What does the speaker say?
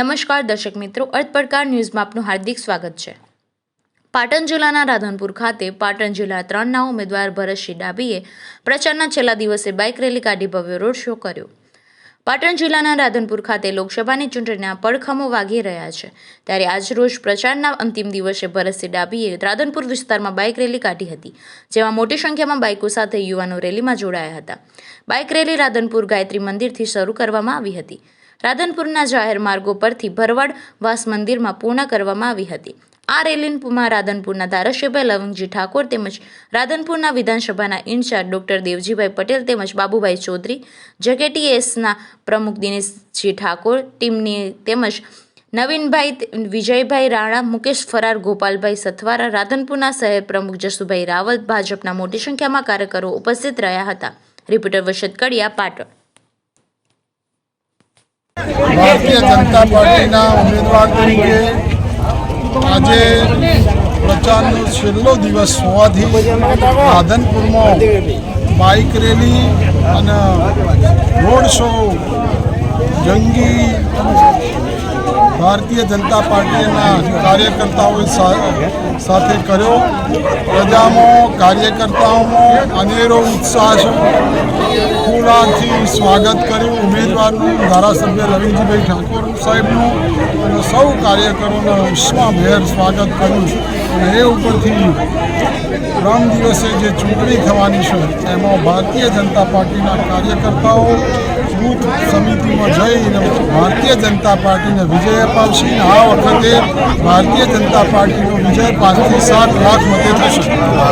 નમસ્કાર દર્શક મિત્રો, અર્થ પડકાર ન્યૂઝમાં આપનું હાર્દિક સ્વાગત છે। પાટણ જિલ્લાના રાધનપુર ખાતે પાટણ જિલ્લા 3ના ઉમેદવાર ભરતસિંહ ડાભીએ પ્રચારના છેલ્લા દિવસે બાઇક રેલી કાઢી ભવ્ય રોડ શો કર્યો। પાટણ જિલ્લાના રાધનપુર ખાતે લોકસભાની ચૂંટણીના પડખમો વાગી રહ્યા છે, ત્યારે આજરોજ પ્રચારના અંતિમ દિવસે ભરતસિંહ ડાભીએ રાધનપુર વિસ્તારમાં બાઇક રેલી કાઢી હતી, જેમાં મોટી સંખ્યામાં બાઇકો સાથે યુવાનો રેલીમાં જોડાયા હતા। બાઇક રેલી રાધનપુર ગાયત્રી મંદિરથી શરૂ કરવામાં આવી હતી। રાધનપુરના જાહેર માર્ગો પરથી ભરવાડ વાસ મંદિરમાં પૂર્ણ કરવામાં આવી હતી। આ રેલીમાં રાધનપુરના ધારાસભ્ય લવંગજી ઠાકોર તેમજ રાધનપુરના વિધાનસભાના ઇન્ચાર્જ ડોક્ટર દેવજીભાઈ પટેલ તેમજ બાબુભાઈ ચૌધરી, જકેટીએસના પ્રમુખ દિનેશજી ઠાકોર, ટીમની તેમજ નવીનભાઈ, વિજયભાઈ રાણા, મુકેશ ફરાર, ગોપાલભાઈ સથવારા, રાધનપુરના શહેર પ્રમુખ જસુભાઈ રાવલ, ભાજપના મોટી સંખ્યામાં કાર્યકરો ઉપસ્થિત રહ્યા હતા। રિપોર્ટર વશત કડિયા, પાટણ। भारतीय जनता पार्टी उम्मीदवार तरीके आज प्रचार छेल्लो दिवस होवाथी राधनपुर में बाइक रेली और रोड शो जंगी भारतीय जनता पार्टी कार्यकर्ताओं साथे कर्यो। प्रजा में कार्यकर्ताओं में अनेरो उत्साह पूराथी स्वागत कर्યું उम्मीदवारનું, धारासभ्य लविंगजीभाई ठाकोर साहेबનું અને સૌ કાર્યકરોનું ઉષ્માભેર સ્વાગત કર્યું। અને એ ઉપરથી 3 દિવસે જે ચૂંટણી થવાની છે એમાં ભારતીય જનતા પાર્ટીના કાર્યકર્તાઓ બૂથ સમિતિમાં જઈને ભારતીય જનતા પાર્ટીને વિજય અપાવશે। આ વખતે ભારતીય જનતા પાર્ટીનો વિજય 5 થી 7 લાખ મતે થશે।